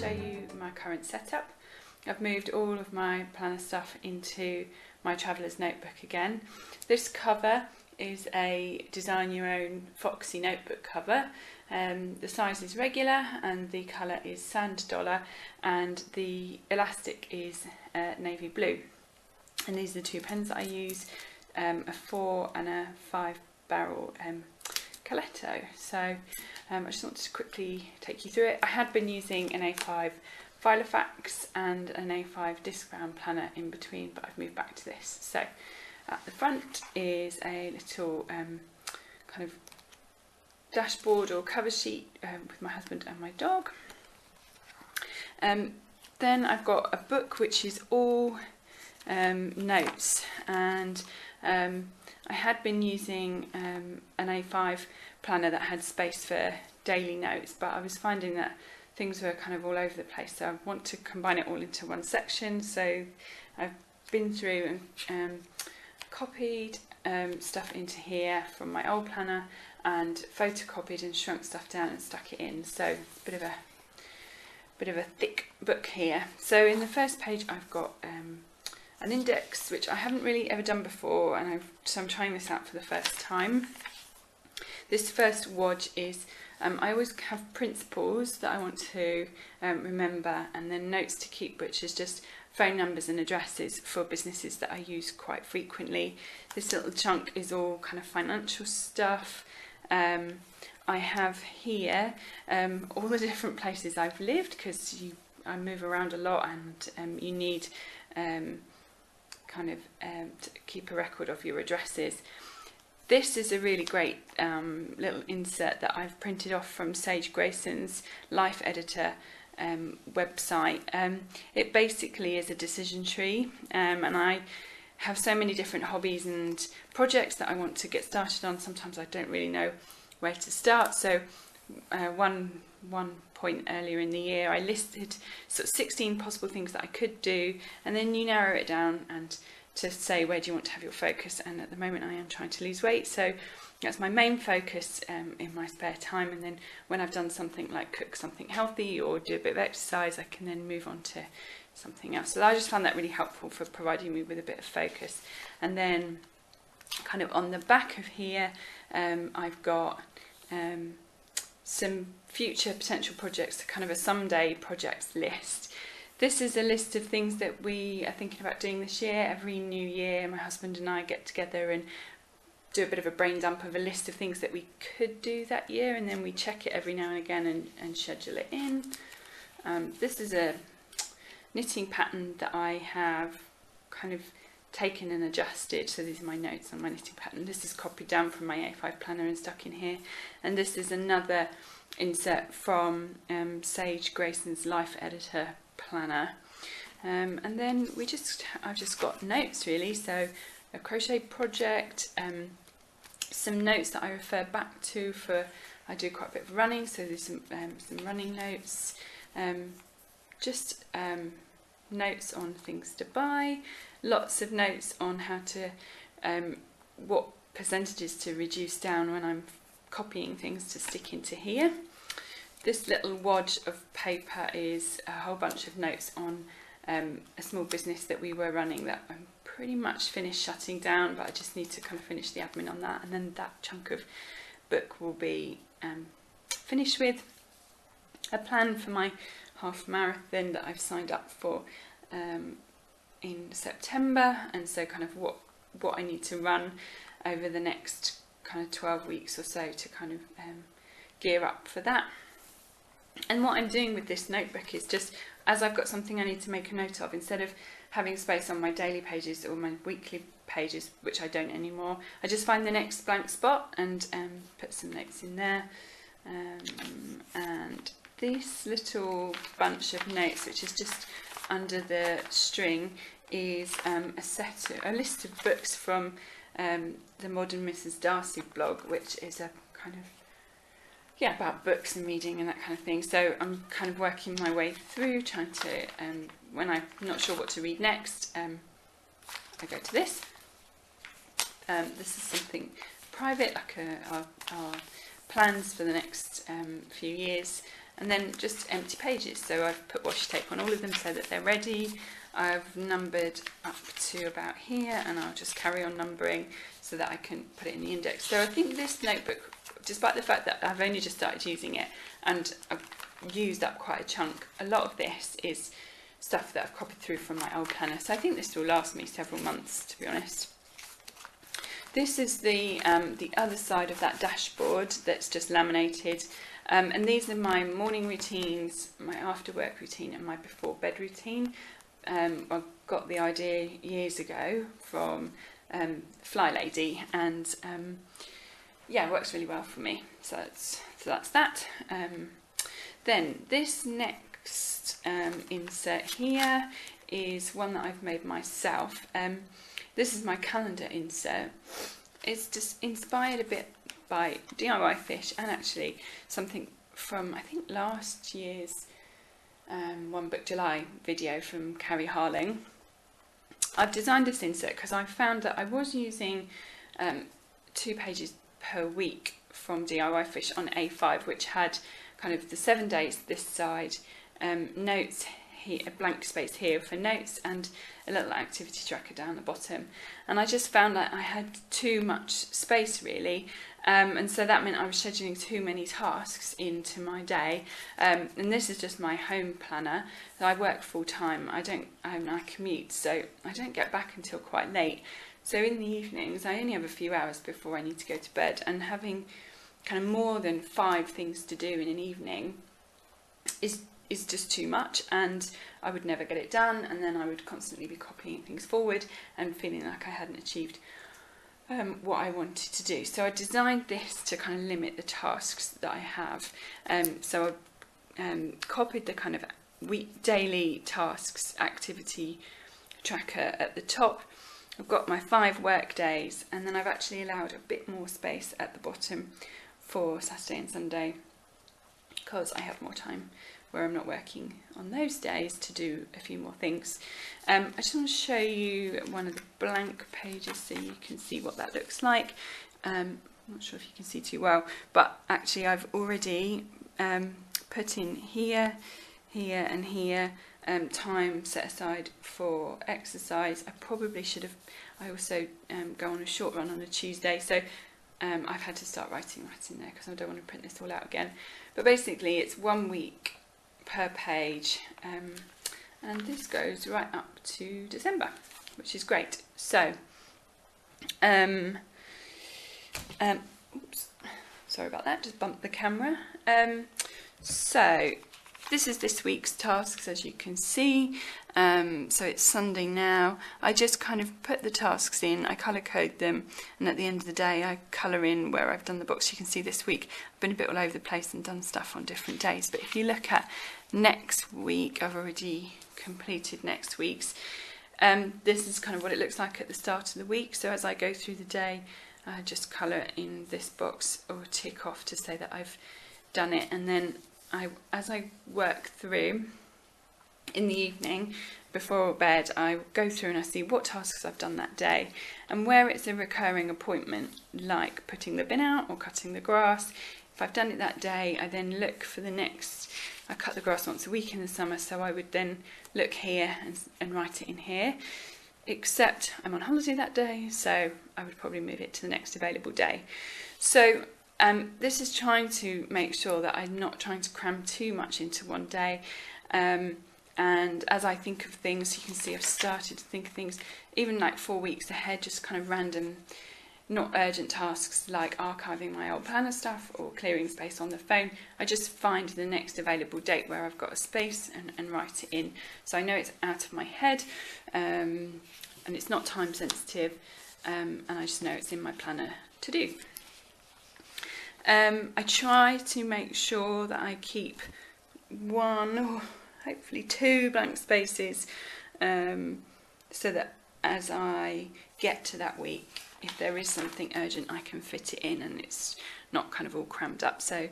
show you my current setup. I've moved all of my planner stuff into my traveller's notebook again. This cover is a design your own Foxy notebook cover. The size is regular and the colour is sand dollar, and the elastic is navy blue. And these are the two pens that I use, a 4 and a 5 barrel Coletto. So I just wanted to quickly take you through it. I had been using an A5 Filofax and an A5 Discground planner in between, but I've moved back to this. So at the front is a little kind of dashboard or cover sheet with my husband and my dog. Then I've got a book which is all notes, and I had been using an A5 planner that had space for daily notes, but I was finding that things were kind of all over the place, so I want to combine it all into one section. So I've been through and copied stuff into here from my old planner and photocopied and shrunk stuff down and stuck it in. So a bit of a thick book here. So in the first page I've got an index, which I haven't really ever done before, and so I'm trying this out for the first time. This first wodge is, I always have principles that I want to remember, and then notes to keep, which is just phone numbers and addresses for businesses that I use quite frequently. This little chunk is all kind of financial stuff. I have here all the different places I've lived, because I move around a lot, and you need to keep a record of your addresses. This is a really great little insert that I've printed off from Sage Grayson's Life Editor website. It basically is a decision tree, and I have so many different hobbies and projects that I want to get started on. Sometimes I don't really know where to start. So one point earlier in the year, I listed sort of 16 possible things that I could do, and then you narrow it down and to say where do you want to have your focus. And at the moment I am trying to lose weight, so that's my main focus in my spare time. And then when I've done something like cook something healthy or do a bit of exercise, I can then move on to something else. So I just found that really helpful for providing me with a bit of focus. And then kind of on the back of here, I've got some future potential projects, kind of a someday projects list. This is a list of things that we are thinking about doing this year. Every new year, my husband and I get together and do a bit of a brain dump of a list of things that we could do that year, and then we check it every now and again and schedule it in. This is a knitting pattern that I have kind of taken and adjusted. So these are my notes on my knitting pattern. This is copied down from my A5 planner and stuck in here. And this is another insert from Sage Grayson's Life Editor planner. And then I've just got notes really. So a crochet project, some notes that I refer back to for, I do quite a bit of running, so there's some running notes, just notes on things to buy, lots of notes on how to, what percentages to reduce down when I'm copying things to stick into here. This little wodge of paper is a whole bunch of notes on a small business that we were running that I'm pretty much finished shutting down, but I just need to kind of finish the admin on that, and then that chunk of book will be finished with. A plan for my half marathon that I've signed up for in September, and so kind of what I need to run over the next kind of 12 weeks or so to kind of gear up for that. And what I'm doing with this notebook is just, as I've got something I need to make a note of, instead of having space on my daily pages or my weekly pages, which I don't anymore, I just find the next blank spot and put some notes in there. And this little bunch of notes, which is just under the string, is a list of books from the Modern Mrs. Darcy blog, which is a kind of, yeah, about books and reading and that kind of thing. So I'm kind of working my way through, trying to, when I'm not sure what to read next, I go to this. This is something private, like our plans for the next few years. and then just empty pages. So I've put washi tape on all of them so that they're ready. I've numbered up to about here, and I'll just carry on numbering so that I can put it in the index. So I think this notebook, despite the fact that I've only just started using it and I've used up quite a chunk, a lot of this is stuff that I've copied through from my old planner. So I think this will last me several months, to be honest. This is the other side of that dashboard that's just laminated. And these are my morning routines, my after work routine and my before bed routine. I got the idea years ago from Fly Lady, and yeah, it works really well for me. So that's that. Then this next insert here is one that I've made myself. This is my calendar insert. It's just inspired a bit by DIY Fish, and actually something from, I think, last year's One Book July video from Carrie Harling. I've designed this insert because I found that I was using 2 pages per week from DIY Fish on A5, which had kind of the 7 days this side, notes here, a blank space here for notes, and a little activity tracker down the bottom. And I just found that I had too much space, really, and so that meant I was scheduling too many tasks into my day. And this is just my home planner. I work full time. I commute, so I don't get back until quite late. So in the evenings, I only have a few hours before I need to go to bed, and having kind of more than 5 things to do in an evening is just too much, and I would never get it done, and then I would constantly be copying things forward and feeling like I hadn't achieved what I wanted to do. So I designed this to kind of limit the tasks that I have. So I copied the kind of daily tasks activity tracker at the top. I've got my 5 work days, and then I've actually allowed a bit more space at the bottom for Saturday and Sunday, because I have more time where I'm not working on those days to do a few more things. I just want to show you one of the blank pages so you can see what that looks like. I'm not sure if you can see too well, but actually I've already put in here, here and here time set aside for exercise. I probably should have, I also go on a short run on a Tuesday, so I've had to start writing there because I don't want to print this all out again. But basically it's 1 week per page, and this goes right up to December, which is great. So oops, sorry about that, just bumped the camera. So this is this week's tasks, as you can see. So it's Sunday now. I just kind of put the tasks in, I colour code them, and at the end of the day I colour in where I've done the box. You can see this week I've been a bit all over the place and done stuff on different days, but if you look at next week, I've already completed next week's. This is kind of what it looks like at the start of the week. So as I go through the day, I just colour in this box or tick off to say that I've done it, and then as I work through in the evening before bed, I go through and I see what tasks I've done that day, and where it's a recurring appointment, like putting the bin out or cutting the grass. If I've done it that day, I then look for the next. I cut the grass once a week in the summer, so I would then look here and write it in here, except I'm on holiday that day, so I would probably move it to the next available day. So this is trying to make sure that I'm not trying to cram too much into one day. And as I think of things, you can see I've started to think of things even like 4 weeks ahead, just kind of random, not urgent tasks like archiving my old planner stuff or clearing space on the phone. I just find the next available date where I've got a space and write it in. So I know it's out of my head, and it's not time sensitive, and I just know it's in my planner to do. I try to make sure that I keep 1 or hopefully 2 blank spaces, so that as I get to that week, if there is something urgent, I can fit it in and it's not kind of all crammed up. So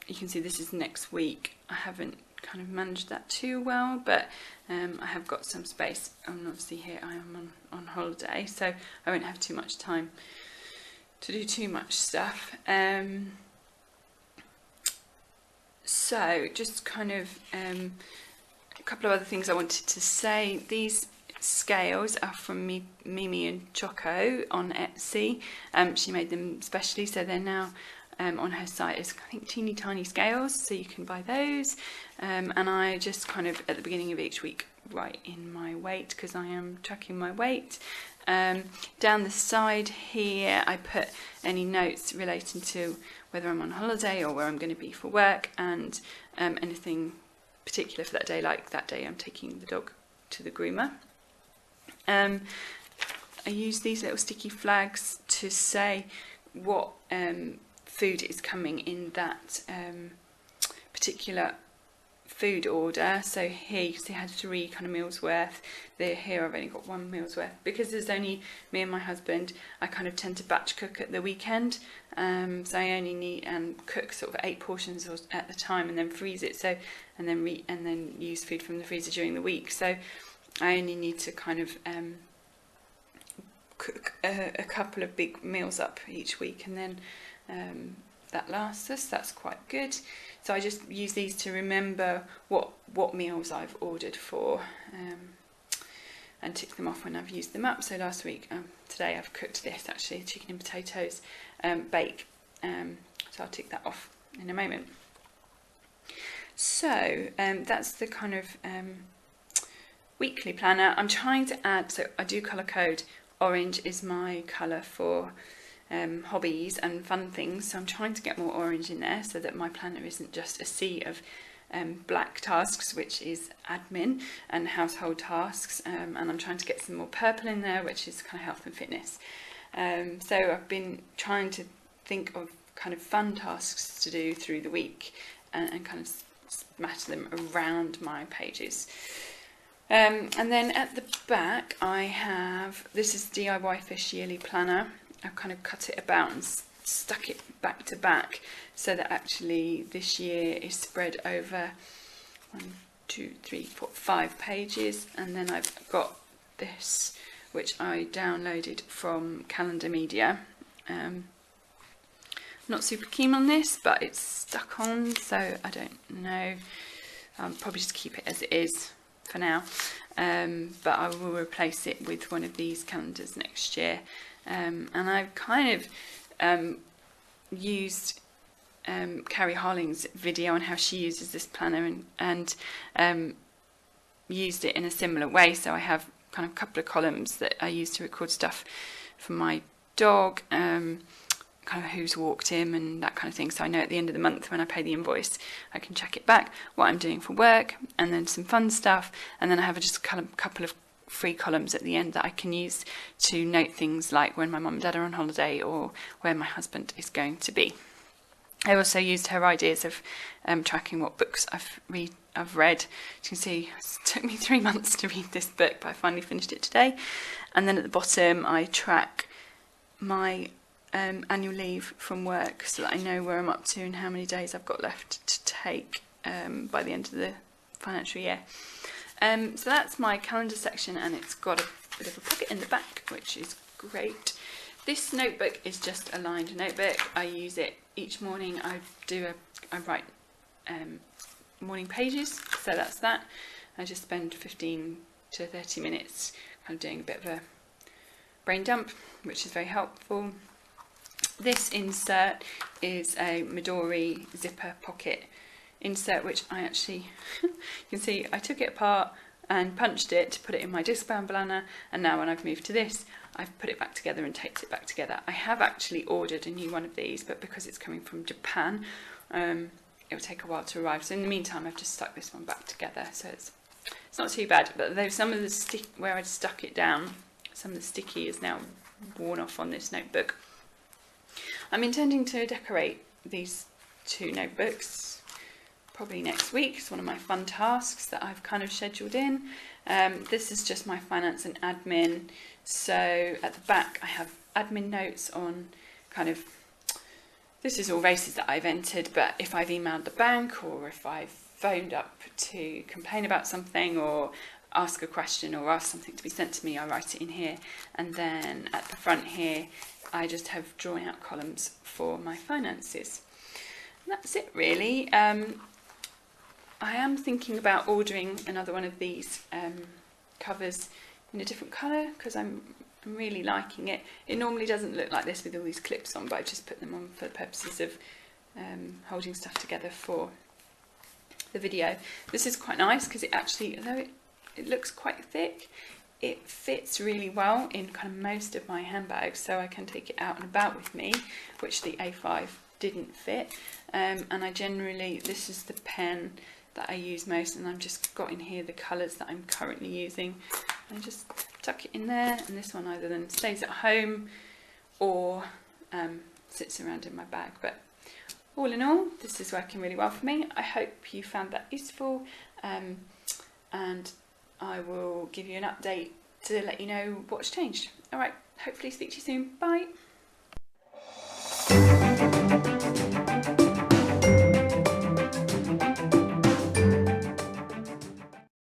you can see this is next week. I haven't kind of managed that too well, but I have got some space, and obviously here I am on holiday, so I won't have too much time to do too much stuff. So just kind of a couple of other things I wanted to say. These scales are from Mimi and Choco on Etsy. She made them specially, so they're now on her site as, I think, teeny tiny scales, so you can buy those. And I just kind of at the beginning of each week write in my weight, because I am tracking my weight. Down the side here I put any notes relating to whether I'm on holiday or where I'm going to be for work, and anything particular for that day, like that day I'm taking the dog to the groomer. I use these little sticky flags to say what food is coming in that particular food order. So here you can see I had 3 kind of meals worth. Here I've only got 1 meal's worth. Because there's only me and my husband, I kind of tend to batch cook at the weekend. So I only need cook sort of 8 portions at the time, and then freeze it. So and then use food from the freezer during the week. So I only need to kind of cook a couple of big meals up each week, and then that lasts us. That's quite good. So I just use these to remember what meals I've ordered for, and tick them off when I've used them up. So last week, today I've cooked this, actually, chicken and potatoes bake. So I'll tick that off in a moment. So that's the kind of weekly planner. I'm trying to add, so I do colour code. Orange is my colour for hobbies and fun things, so I'm trying to get more orange in there so that my planner isn't just a sea of black tasks, which is admin and household tasks, and I'm trying to get some more purple in there, which is kind of health and fitness. So I've been trying to think of kind of fun tasks to do through the week, and kind of smatter them around my pages. And then at the back I have, this is DIY Fish Yearly Planner. I've kind of cut it about and stuck it back to back, so that actually this year is spread over 1, 2, 3, 4, 5 pages. And then I've got this, which I downloaded from Calendar Media. Not super keen on this, but it's stuck on, so I don't know. I'll probably just keep it as it is for now, but I will replace it with one of these calendars next year. And I've kind of used Carrie Harling's video on how she uses this planner, and used it in a similar way. So I have kind of a couple of columns that I use to record stuff for my dog, kind of who's walked him and that kind of thing, so I know at the end of the month when I pay the invoice I can check it back, what I'm doing for work, and then some fun stuff. And then I have just a couple of free columns at the end that I can use to note things like when my mum and dad are on holiday, or where my husband is going to be. I also used her ideas of tracking what books I've read. As you can see, it took me 3 months to read this book, but I finally finished it today. And then at the bottom I track my annual leave from work, so that I know where I'm up to and how many days I've got left to take by the end of the financial year. So that's my calendar section, and it's got a bit of a pocket in the back, which is great. This notebook is just a lined notebook. I use it each morning. I write morning pages, so that's that. I just spend 15 to 30 minutes kind of doing a bit of a brain dump, which is very helpful. This insert is a Midori zipper pocket insert, which I actually, you can see I took it apart and punched it to put it in my discbound planner, and now when I've moved to this, I've put it back together and taped it back together. I have actually ordered a new one of these, but because it's coming from Japan, it will take a while to arrive. So in the meantime, I've just stuck this one back together, so it's not too bad. But there's some of the where I'd stuck it down, some of the sticky is now worn off on this notebook. I'm intending to decorate these 2 notebooks probably next week. It's one of my fun tasks that I've kind of scheduled in. This is just my finance and admin. So at the back I have admin notes on kind of, this is all races that I've entered, but if I've emailed the bank, or if I've phoned up to complain about something, or ask a question, or ask something to be sent to me, I write it in here. And then at the front here I just have drawn out columns for my finances. And that's it really. I am thinking about ordering another one of these covers in a different colour, because I'm really liking it. It normally doesn't look like this with all these clips on, but I just put them on for the purposes of holding stuff together for the video. This is quite nice because it actually, although it looks quite thick, it fits really well in kind of most of my handbags, so I can take it out and about with me, which the A5 didn't fit. And I generally, this is the pen that I use most, and I've just got in here the colours that I'm currently using. I just tuck it in there, and this one either then stays at home or sits around in my bag. But all in all, this is working really well for me. I hope you found that useful, and I will give you an update to let you know what's changed. All right, hopefully speak to you soon. Bye.